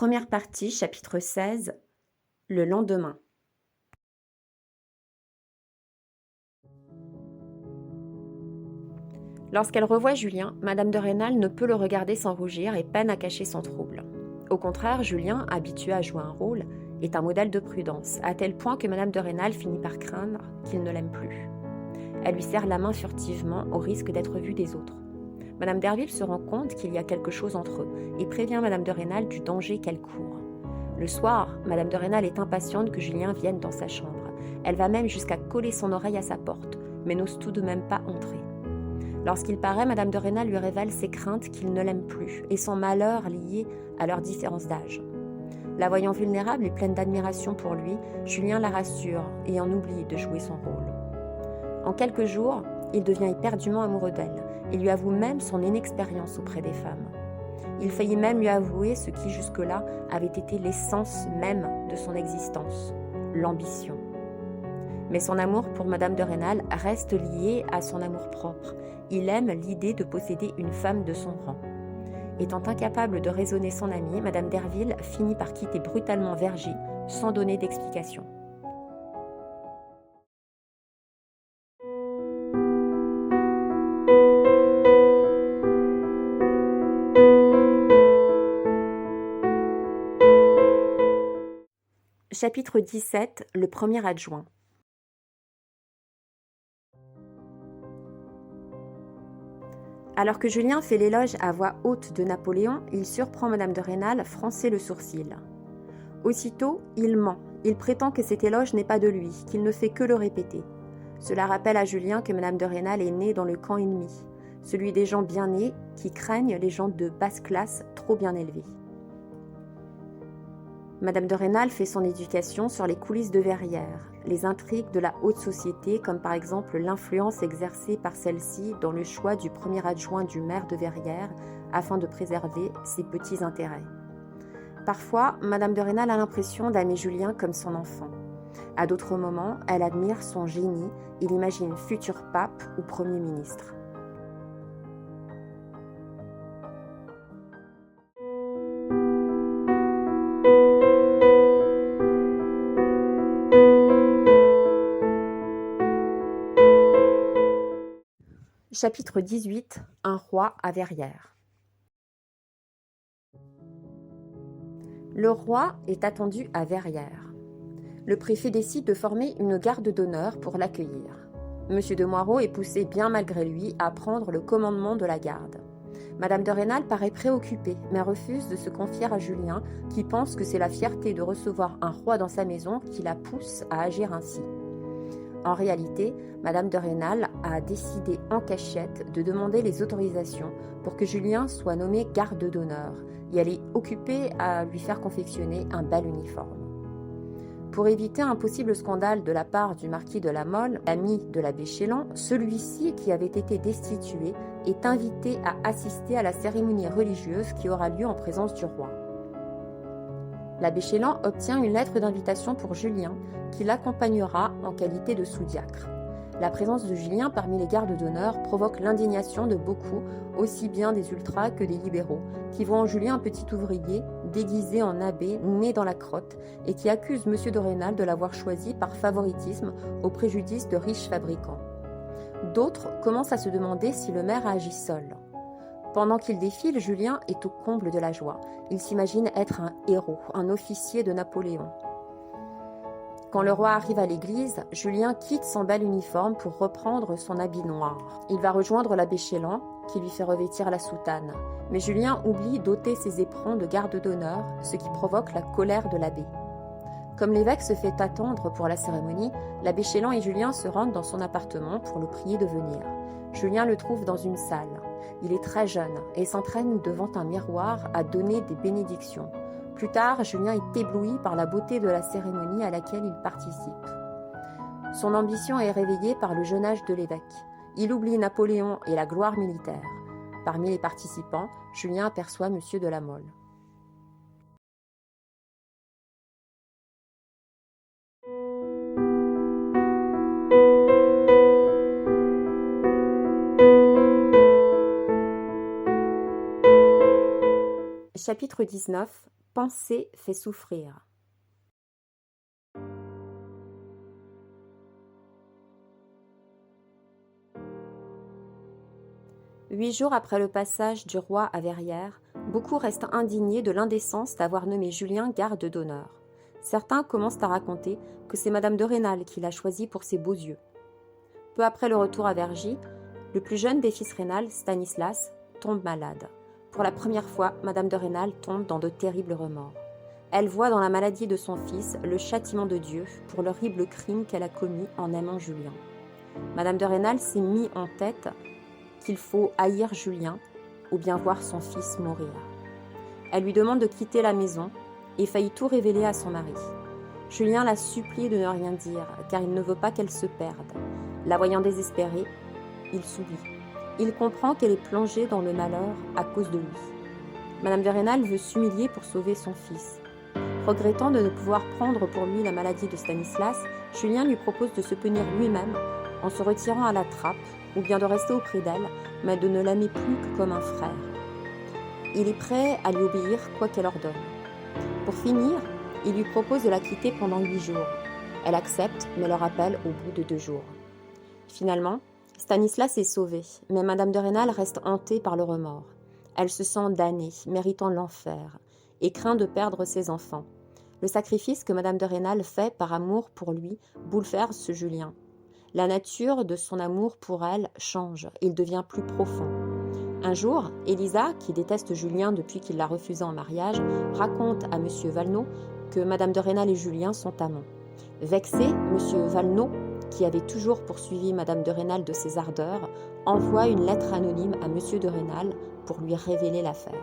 Première partie, chapitre 16. Le lendemain. Lorsqu'elle revoit Julien, Madame de Rênal ne peut le regarder sans rougir et peine à cacher son trouble. Au contraire, Julien, habitué à jouer un rôle, est un modèle de prudence, à tel point que Madame de Rênal finit par craindre qu'il ne l'aime plus. Elle lui serre la main furtivement au risque d'être vue des autres. Madame Derville se rend compte qu'il y a quelque chose entre eux et prévient Madame de Rênal du danger qu'elle court. Le soir, Madame de Rênal est impatiente que Julien vienne dans sa chambre. Elle va même jusqu'à coller son oreille à sa porte, mais n'ose tout de même pas entrer. Lorsqu'il paraît, Madame de Rênal lui révèle ses craintes qu'il ne l'aime plus et son malheur lié à leur différence d'âge. La voyant vulnérable et pleine d'admiration pour lui, Julien la rassure et en oublie de jouer son rôle. En quelques jours, il devient éperdument amoureux d'elle et lui avoue même son inexpérience auprès des femmes. Il faillit même lui avouer ce qui jusque-là avait été l'essence même de son existence, l'ambition. Mais son amour pour Madame de Rênal reste lié à son amour-propre. Il aime l'idée de posséder une femme de son rang. Étant incapable de raisonner son amie, Madame Derville finit par quitter brutalement Vergy sans donner d'explication. Chapitre 17. Le premier adjoint. Alors que Julien fait l'éloge à voix haute de Napoléon, il surprend Madame de Rênal froncer le sourcil. Aussitôt, il ment. Il prétend que cet éloge n'est pas de lui, qu'il ne fait que le répéter. Cela rappelle à Julien que Madame de Rênal est née dans le camp ennemi, celui des gens bien nés qui craignent les gens de basse classe trop bien élevés. Madame de Rênal fait son éducation sur les coulisses de Verrières, les intrigues de la haute société, comme par exemple l'influence exercée par celle-ci dans le choix du premier adjoint du maire de Verrières afin de préserver ses petits intérêts. Parfois, Madame de Rênal a l'impression d'aimer Julien comme son enfant. À d'autres moments, elle admire son génie et l'imagine futur pape ou Premier ministre. Chapitre 18. Un roi à Verrières. Le roi est attendu à Verrières. Le préfet décide de former une garde d'honneur pour l'accueillir. Monsieur de Moirod est poussé bien malgré lui à prendre le commandement de la garde. Madame de Rênal paraît préoccupée, mais refuse de se confier à Julien, qui pense que c'est la fierté de recevoir un roi dans sa maison qui la pousse à agir ainsi. En réalité, Madame de Rênal a décidé en cachette de demander les autorisations pour que Julien soit nommé garde d'honneur et elle est occupée à lui faire confectionner un bel uniforme. Pour éviter un possible scandale de la part du marquis de la Mole, ami de l'abbé Chélan, celui-ci, qui avait été destitué, est invité à assister à la cérémonie religieuse qui aura lieu en présence du roi. L'abbé Chélan obtient une lettre d'invitation pour Julien, qui l'accompagnera en qualité de sous-diacre. La présence de Julien parmi les gardes d'honneur provoque l'indignation de beaucoup, aussi bien des ultras que des libéraux, qui voient en Julien un petit ouvrier, déguisé en abbé, né dans la crotte, et qui accusent M. de Rênal de l'avoir choisi par favoritisme au préjudice de riches fabricants. D'autres commencent à se demander si le maire a agi seul. Pendant qu'il défile, Julien est au comble de la joie. Il s'imagine être un héros, un officier de Napoléon. Quand le roi arrive à l'église, Julien quitte son bel uniforme pour reprendre son habit noir. Il va rejoindre l'abbé Chélan, qui lui fait revêtir la soutane. Mais Julien oublie d'ôter ses éperons de garde d'honneur, ce qui provoque la colère de l'abbé. Comme l'évêque se fait attendre pour la cérémonie, l'abbé Chélan et Julien se rendent dans son appartement pour le prier de venir. Julien le trouve dans une salle. Il est très jeune et s'entraîne devant un miroir à donner des bénédictions. Plus tard, Julien est ébloui par la beauté de la cérémonie à laquelle il participe. Son ambition est réveillée par le jeune âge de l'évêque. Il oublie Napoléon et la gloire militaire. Parmi les participants, Julien aperçoit M. de la Mole. Chapitre 19. pensée fait souffrir. Huit jours après le passage du roi à Verrières, beaucoup restent indignés de l'indécence d'avoir nommé Julien garde d'honneur. Certains commencent à raconter que c'est Madame de Rênal qui l'a choisi pour ses beaux yeux. Peu après le retour à Vergy, le plus jeune des fils Rênal, Stanislas, tombe malade. Pour la première fois, Madame de Rênal tombe dans de terribles remords. Elle voit dans la maladie de son fils le châtiment de Dieu pour l'horrible crime qu'elle a commis en aimant Julien. Madame de Rênal s'est mis en tête qu'il faut haïr Julien ou bien voir son fils mourir. Elle lui demande de quitter la maison et faillit tout révéler à son mari. Julien la supplie de ne rien dire car il ne veut pas qu'elle se perde. La voyant désespérée, il s'oublie. Il comprend qu'elle est plongée dans le malheur à cause de lui. Madame de Rênal veut s'humilier pour sauver son fils. Regrettant de ne pouvoir prendre pour lui la maladie de Stanislas, Julien lui propose de se punir lui-même en se retirant à la trappe ou bien de rester auprès d'elle, mais de ne l'aimer plus que comme un frère. Il est prêt à lui obéir quoi qu'elle ordonne. Pour finir, il lui propose de la quitter pendant 8 jours. Elle accepte, mais le rappelle au bout de 2 jours. Finalement, Stanislas est sauvé, mais Madame de Rênal reste hantée par le remords. Elle se sent damnée, méritant l'enfer, et craint de perdre ses enfants. Le sacrifice que Madame de Rênal fait par amour pour lui bouleverse Julien. La nature de son amour pour elle change, il devient plus profond. Un jour, Élisa, qui déteste Julien depuis qu'il l'a refusé en mariage, raconte à M. Valenod que Madame de Rênal et Julien sont amants. Vexé, M. Valenod, qui avait toujours poursuivi Madame de Rênal de ses ardeurs, envoie une lettre anonyme à M. de Rênal pour lui révéler l'affaire.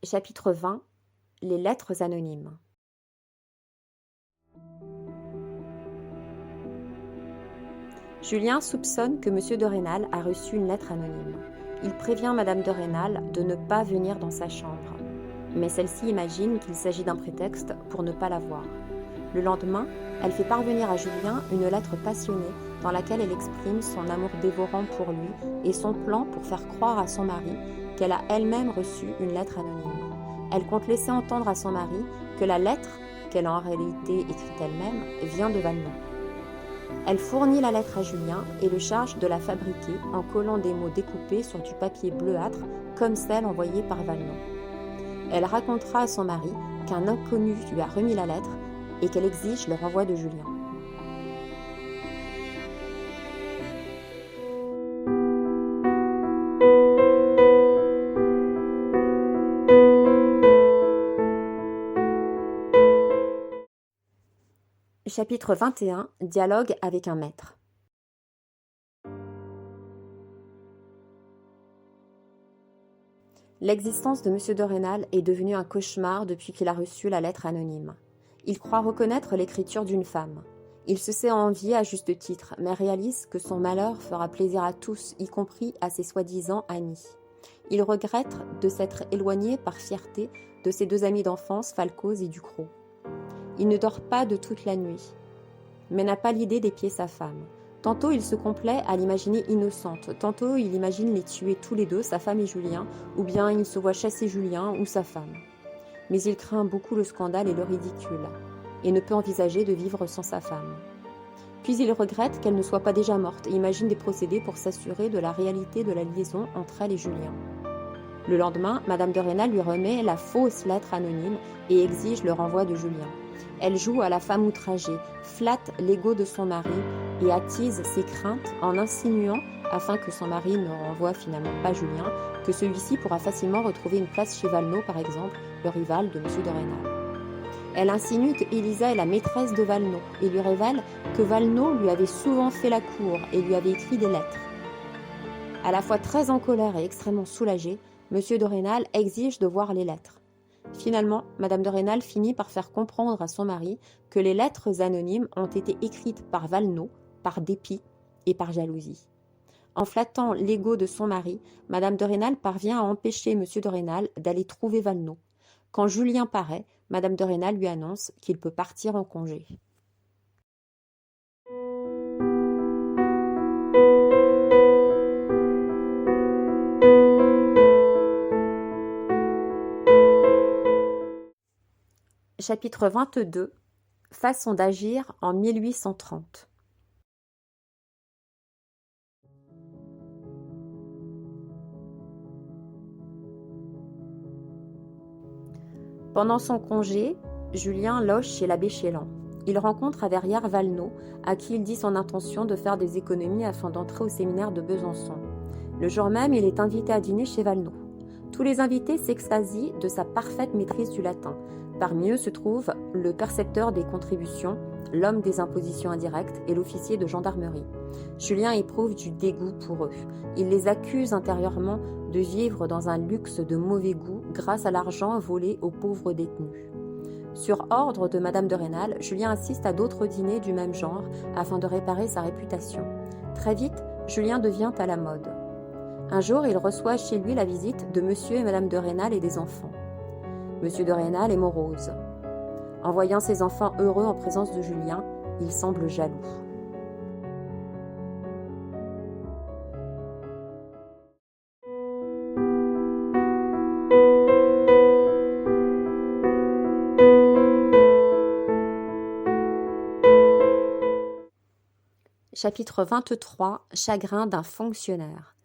Chapitre 20. Les lettres anonymes. Julien soupçonne que M. de Rênal a reçu une lettre anonyme. Il prévient Madame de Rênal de ne pas venir dans sa chambre. Mais celle-ci imagine qu'il s'agit d'un prétexte pour ne pas la voir. Le lendemain, elle fait parvenir à Julien une lettre passionnée dans laquelle elle exprime son amour dévorant pour lui et son plan pour faire croire à son mari qu'elle a elle-même reçu une lettre anonyme. Elle compte laisser entendre à son mari que la lettre, qu'elle a en réalité écrite elle-même, vient de Valenod. Elle fournit la lettre à Julien et le charge de la fabriquer en collant des mots découpés sur du papier bleuâtre comme celle envoyée par Valenod. Elle racontera à son mari qu'un inconnu lui a remis la lettre et qu'elle exige le renvoi de Julien. Chapitre 21. Dialogue avec un maître. L'existence de M. de Rênal est devenue un cauchemar depuis qu'il a reçu la lettre anonyme. Il croit reconnaître l'écriture d'une femme. Il se sait envié à juste titre, mais réalise que son malheur fera plaisir à tous, y compris à ses soi-disant amis. Il regrette de s'être éloigné par fierté de ses 2 amis d'enfance, Falcoz et Ducrot. Il ne dort pas de toute la nuit, mais n'a pas l'idée d'épier sa femme. Tantôt il se complaît à l'imaginer innocente, tantôt il imagine les tuer tous les 2, sa femme et Julien, ou bien il se voit chasser Julien ou sa femme. Mais il craint beaucoup le scandale et le ridicule, et ne peut envisager de vivre sans sa femme. Puis il regrette qu'elle ne soit pas déjà morte et imagine des procédés pour s'assurer de la réalité de la liaison entre elle et Julien. Le lendemain, Madame de Rênal lui remet la fausse lettre anonyme et exige le renvoi de Julien. Elle joue à la femme outragée, flatte l'ego de son mari et attise ses craintes en insinuant, afin que son mari ne renvoie finalement pas Julien, que celui-ci pourra facilement retrouver une place chez Valenod, par exemple, le rival de M. de Rênal. Elle insinue que Élisa est la maîtresse de Valenod et lui révèle que Valenod lui avait souvent fait la cour et lui avait écrit des lettres. À la fois très en colère et extrêmement soulagé, M. de Rênal exige de voir les lettres. Finalement, Madame de Rênal finit par faire comprendre à son mari que les lettres anonymes ont été écrites par Valenod, par dépit et par jalousie. En flattant l'ego de son mari, Madame de Rênal parvient à empêcher Monsieur de Rênal d'aller trouver Valenod. Quand Julien paraît, Madame de Rênal lui annonce qu'il peut partir en congé. Chapitre 22. Façon d'agir en 1830. Pendant son congé, Julien loge chez l'abbé Chélan. Il rencontre à Verrières Valenod, à qui il dit son intention de faire des économies afin d'entrer au séminaire de Besançon. Le jour même, il est invité à dîner chez Valenod. Tous les invités s'extasient de sa parfaite maîtrise du latin. Parmi eux se trouve le percepteur des contributions, l'homme des impositions indirectes et l'officier de gendarmerie. Julien éprouve du dégoût pour eux. Il les accuse intérieurement de vivre dans un luxe de mauvais goût grâce à l'argent volé aux pauvres détenus. Sur ordre de Madame de Rênal, Julien assiste à d'autres dîners du même genre afin de réparer sa réputation. Très vite, Julien devient à la mode. Un jour, il reçoit chez lui la visite de Monsieur et Madame de Rênal et des enfants. Monsieur de Rênal est morose. En voyant ses enfants heureux en présence de Julien, il semble jaloux. Chapitre 23. Chagrin d'un fonctionnaire.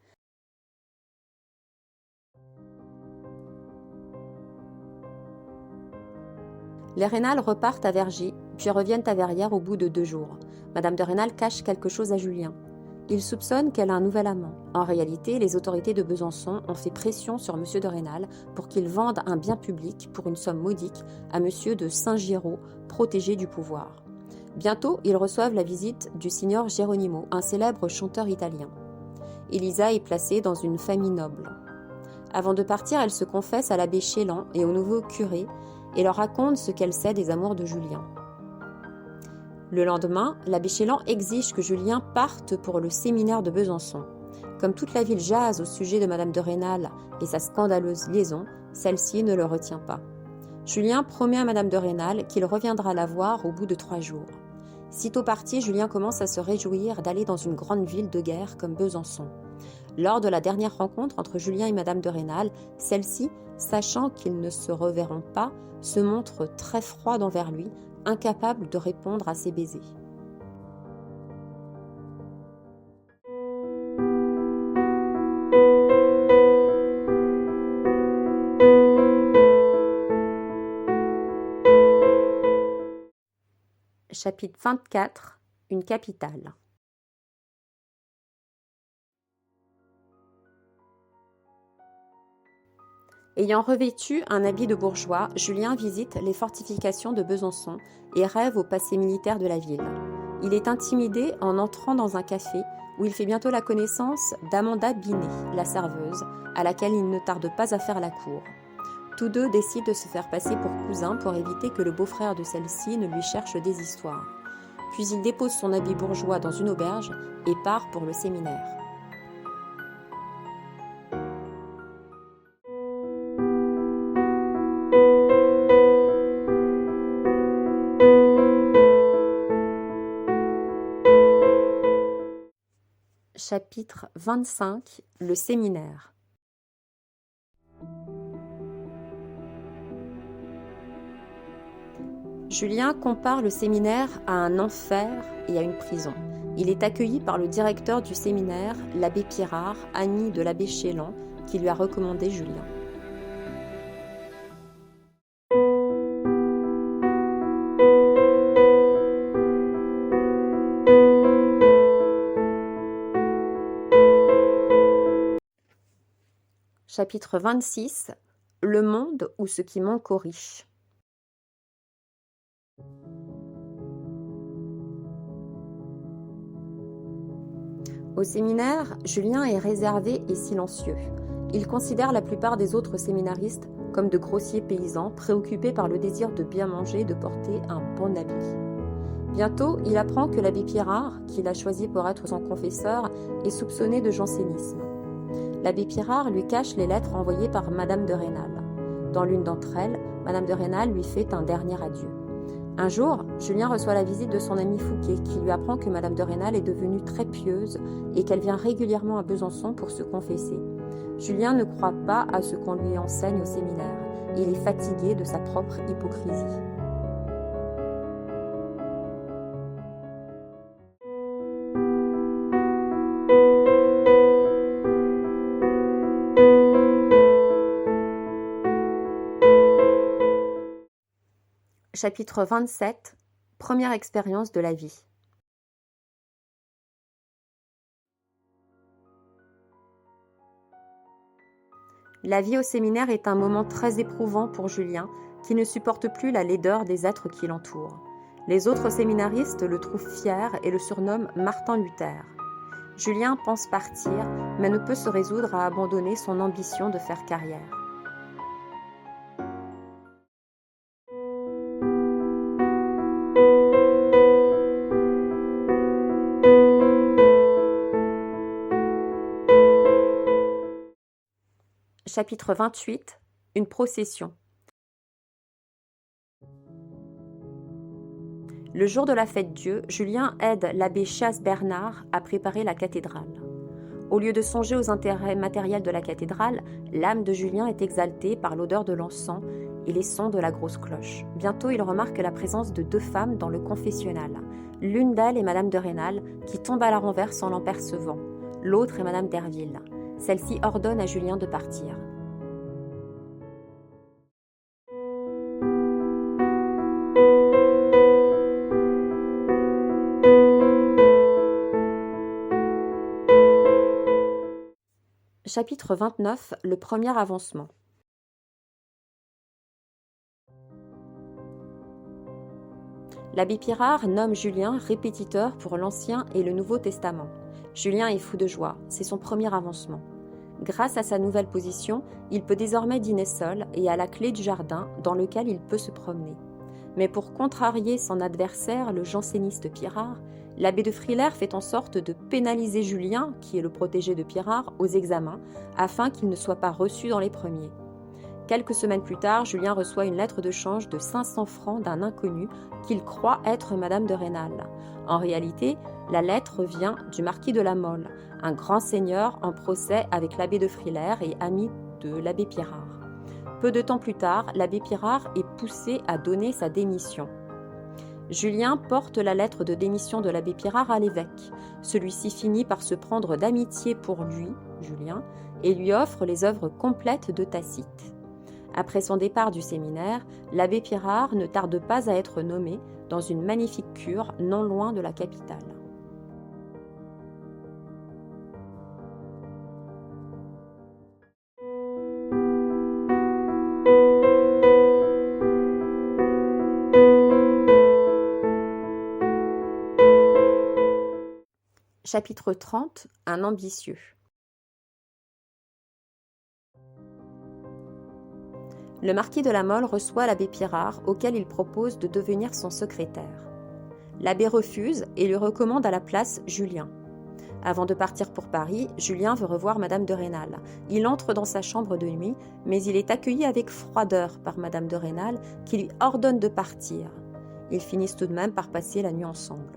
Les Rênal repartent à Vergy, puis reviennent à Verrières au bout de 2 jours. Madame de Rênal cache quelque chose à Julien. Il soupçonne qu'elle a un nouvel amant. En réalité, les autorités de Besançon ont fait pression sur Monsieur de Rênal pour qu'il vende un bien public pour une somme modique à Monsieur de Saint-Giraud, protégé du pouvoir. Bientôt, ils reçoivent la visite du signor Geronimo, un célèbre chanteur italien. Élisa est placée dans une famille noble. Avant de partir, elle se confesse à l'abbé Chélan et au nouveau curé et leur raconte ce qu'elle sait des amours de Julien. Le lendemain, l'abbé Chélan exige que Julien parte pour le séminaire de Besançon. Comme toute la ville jase au sujet de Madame de Rênal et sa scandaleuse liaison, celle-ci ne le retient pas. Julien promet à Madame de Rênal qu'il reviendra la voir au bout de 3 jours. Sitôt parti, Julien commence à se réjouir d'aller dans une grande ville de guerre comme Besançon. Lors de la dernière rencontre entre Julien et Madame de Rênal, celle-ci, sachant qu'ils ne se reverront pas, se montre très froide envers lui, incapable de répondre à ses baisers. Chapitre 24. Une capitale. Ayant revêtu un habit de bourgeois, Julien visite les fortifications de Besançon et rêve au passé militaire de la ville. Il est intimidé en entrant dans un café où il fait bientôt la connaissance d'Amanda Binet, la serveuse, à laquelle il ne tarde pas à faire la cour. Tous deux décident de se faire passer pour cousins pour éviter que le beau-frère de celle-ci ne lui cherche des histoires. Puis il dépose son habit bourgeois dans une auberge et part pour le séminaire. Chapitre 25. Le séminaire. Julien compare le séminaire à un enfer et à une prison. Il est accueilli par le directeur du séminaire, l'abbé Pirard, ami de l'abbé Chélan, qui lui a recommandé Julien. Chapitre 26. Le monde ou ce qui manque aux riches. Au séminaire, Julien est réservé et silencieux. Il considère la plupart des autres séminaristes comme de grossiers paysans préoccupés par le désir de bien manger et de porter un bon habit. Bientôt, il apprend que l'abbé Pirard, qu'il a choisi pour être son confesseur, est soupçonné de jansénisme. L'abbé Pirard lui cache les lettres envoyées par Madame de Rênal. Dans l'une d'entre elles, Madame de Rênal lui fait un dernier adieu. Un jour, Julien reçoit la visite de son ami Fouquet, qui lui apprend que Madame de Rênal est devenue très pieuse et qu'elle vient régulièrement à Besançon pour se confesser. Julien ne croit pas à ce qu'on lui enseigne au séminaire. Il est fatigué de sa propre hypocrisie. Chapitre 27. Première expérience de la vie. La vie au séminaire est un moment très éprouvant pour Julien, qui ne supporte plus la laideur des êtres qui l'entourent. Les autres séminaristes le trouvent fier et le surnomment Martin Luther. Julien pense partir, mais ne peut se résoudre à abandonner son ambition de faire carrière. Chapitre 28. Une procession. Le jour de la Fête-Dieu, Julien aide l'abbé Chasse-Bernard à préparer la cathédrale. Au lieu de songer aux intérêts matériels de la cathédrale, l'âme de Julien est exaltée par l'odeur de l'encens et les sons de la grosse cloche. Bientôt, il remarque la présence de 2 femmes dans le confessionnal. L'une d'elles est Madame de Rênal, qui tombe à la renverse en l'apercevant. L'autre est Madame Derville. Celle-ci ordonne à Julien de partir. Chapitre 29. Le premier avancement. L'abbé Pirard nomme Julien répétiteur pour l'Ancien et le Nouveau Testament. Julien est fou de joie, c'est son premier avancement. Grâce à sa nouvelle position, il peut désormais dîner seul et à la clé du jardin dans lequel il peut se promener. Mais pour contrarier son adversaire, le janséniste Pirard, l'abbé de Frilair fait en sorte de pénaliser Julien, qui est le protégé de Pirard, aux examens, afin qu'il ne soit pas reçu dans les premiers. Quelques semaines plus tard, Julien reçoit une lettre de change de 500 francs d'un inconnu qu'il croit être Madame de Rênal. En réalité, la lettre vient du marquis de la Mole, un grand seigneur en procès avec l'abbé de Frilair et ami de l'abbé Pirard. Peu de temps plus tard, l'abbé Pirard est poussé à donner sa démission. Julien porte la lettre de démission de l'abbé Pirard à l'évêque. Celui-ci finit par se prendre d'amitié pour lui, Julien, et lui offre les œuvres complètes de Tacite. Après son départ du séminaire, l'abbé Pirard ne tarde pas à être nommé dans une magnifique cure non loin de la capitale. Chapitre 30. Un ambitieux. Le marquis de la Mole reçoit l'abbé Pirard, auquel il propose de devenir son secrétaire. L'abbé refuse et lui recommande à la place Julien. Avant de partir pour Paris, Julien veut revoir Madame de Rênal. Il entre dans sa chambre de nuit, mais il est accueilli avec froideur par Madame de Rênal, qui lui ordonne de partir. Ils finissent tout de même par passer la nuit ensemble.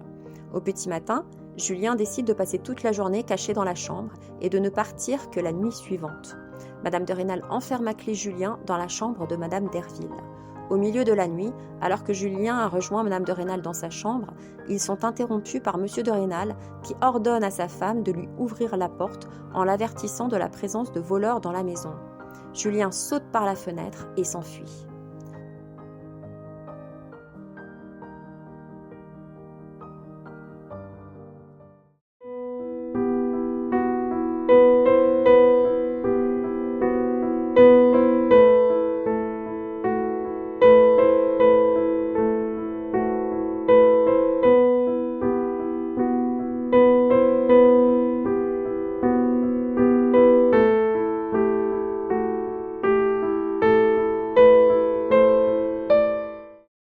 Au petit matin, Julien décide de passer toute la journée caché dans la chambre et de ne partir que la nuit suivante. Madame de Rênal enferme à clé Julien dans la chambre de Madame Derville. Au milieu de la nuit, alors que Julien a rejoint Madame de Rênal dans sa chambre, ils sont interrompus par Monsieur de Rênal qui ordonne à sa femme de lui ouvrir la porte en l'avertissant de la présence de voleurs dans la maison. Julien saute par la fenêtre et s'enfuit.